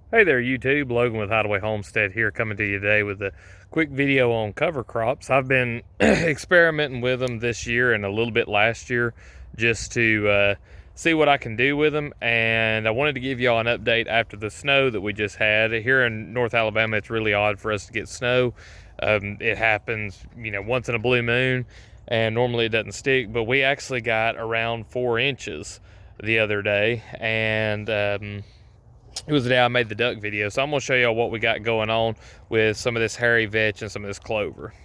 Hey there YouTube, Logan with Hideaway Homestead here, coming to you today with a quick video on cover crops. I've been experimenting with them this year and a little bit last year just to see what I can do with them, and I wanted to give y'all an update after the snow that we just had. Here in North Alabama, it's really odd for us to get snow. It happens, once in a blue moon, and normally it doesn't stick, but we actually got around 4 inches the other day, and it was the day I made the duck video. So I'm going to show y'all what we got going on with some of this hairy vetch and some of this clover.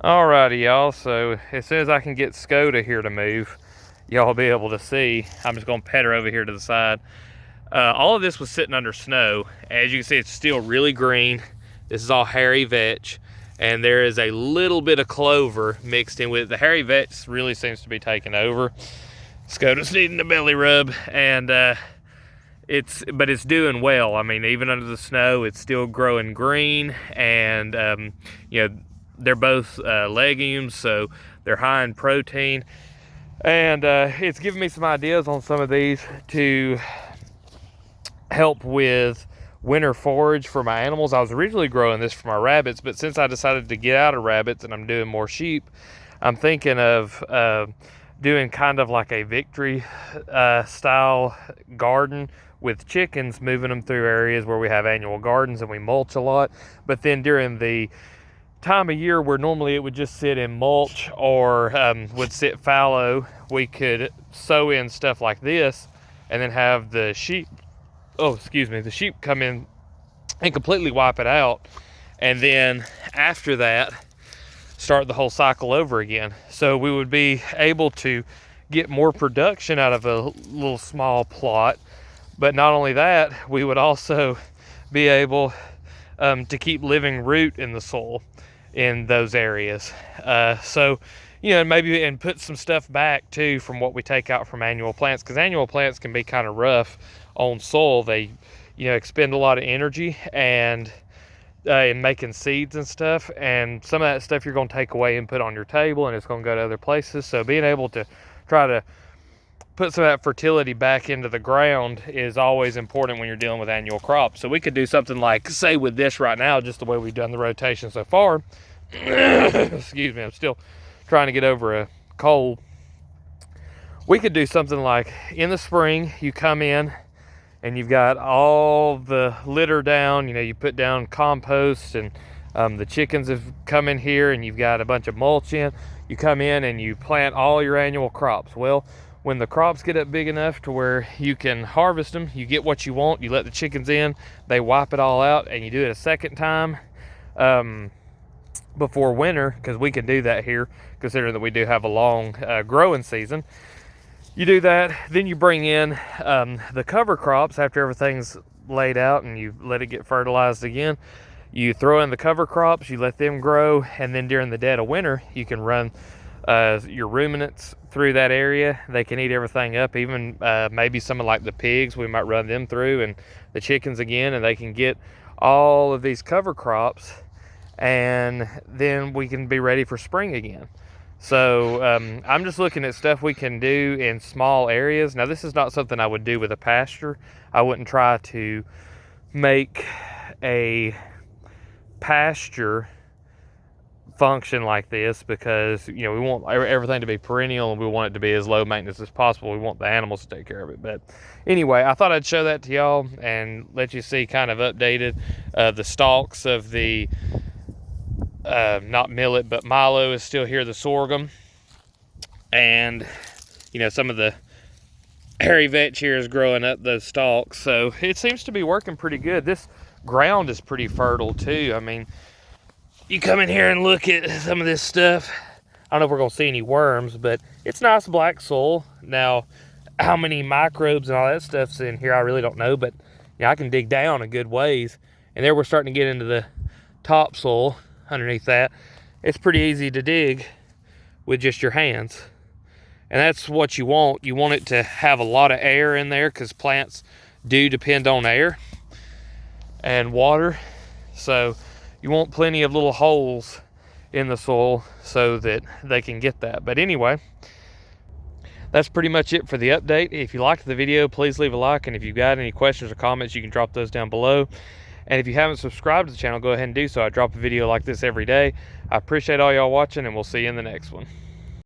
Alrighty, y'all. So as soon as I can get Skoda here to move, y'all will be able to see. I'm just going to pet her over here to the side. All of this was sitting under snow. As you can see, it's still really green. This is all hairy vetch. And there is a little bit of clover mixed in with it. The hairy vetch really seems to be taking over. Skoda's needing a belly rub, and it's doing well. I mean, even under the snow, it's still growing green, and they're both legumes, so they're high in protein, and it's given me some ideas on some of these to help with winter forage for my animals. I was originally growing this for my rabbits, but since I decided to get out of rabbits and I'm doing more sheep, I'm thinking of doing kind of like a victory style garden with chickens, moving them through areas where we have annual gardens and we mulch a lot. But then during the time of year where normally it would just sit in mulch or would sit fallow, we could sow in stuff like this and then have the sheep come in and completely wipe it out, and then after that start the whole cycle over again. So we would be able to get more production out of a little small plot, but not only that, we would also be able to keep living root in the soil in those areas. So maybe and put some stuff back too from what we take out from annual plants, because annual plants can be kind of rough on soil. They expend a lot of energy and in making seeds and stuff, and some of that stuff you're going to take away and put on your table, and it's going to go to other places. So being able to try to put some of that fertility back into the ground is always important when you're dealing with annual crops. So we could do something like, say with this right now, just the way we've done the rotation so far. Excuse me, I'm still trying to get over a cold. We could do something like in the spring, you come in and you've got all the litter down, you put down compost, and the chickens have come in here and you've got a bunch of mulch in. You come in and you plant all your annual crops. Well, when the crops get up big enough to where you can harvest them, you get what you want, you let the chickens in, they wipe it all out, and you do it a second time before winter, because we can do that here, considering that we do have a long growing season. You do that, then you bring in the cover crops after everything's laid out and you let it get fertilized again. You throw in the cover crops, you let them grow, and then during the dead of winter, you can run your ruminants through that area. They can eat everything up, even maybe some of like the pigs, we might run them through, and the chickens again, and they can get all of these cover crops, and then we can be ready for spring again. So I'm just looking at stuff we can do in small areas. Now, this is not something I would do with a pasture. I wouldn't try to make a pasture function like this, because we want everything to be perennial and we want it to be as low maintenance as possible. We want the animals to take care of it. But anyway, I thought I'd show that to y'all and let you see kind of updated the stalks of the not millet, but milo is still here, the sorghum, and some of the hairy vetch here is growing up those stalks. So it seems to be working pretty good. This ground is pretty fertile too. I mean, you come in here and look at some of this stuff. I don't know if we're gonna see any worms, but it's nice black soil. Now, how many microbes and all that stuff's in here, I really don't know, but I can dig down a good ways, and there we're starting to get into the topsoil underneath that. It's pretty easy to dig with just your hands, and that's what you want. You want it to have a lot of air in there, because plants do depend on air and water. So you want plenty of little holes in the soil so that they can get that. But anyway, that's pretty much it for the update. If you liked the video, please leave a like, and if you've got any questions or comments, you can drop those down below. And if you haven't subscribed to the channel, go ahead and do so. I drop a video like this every day. I appreciate all y'all watching, and we'll see you in the next one.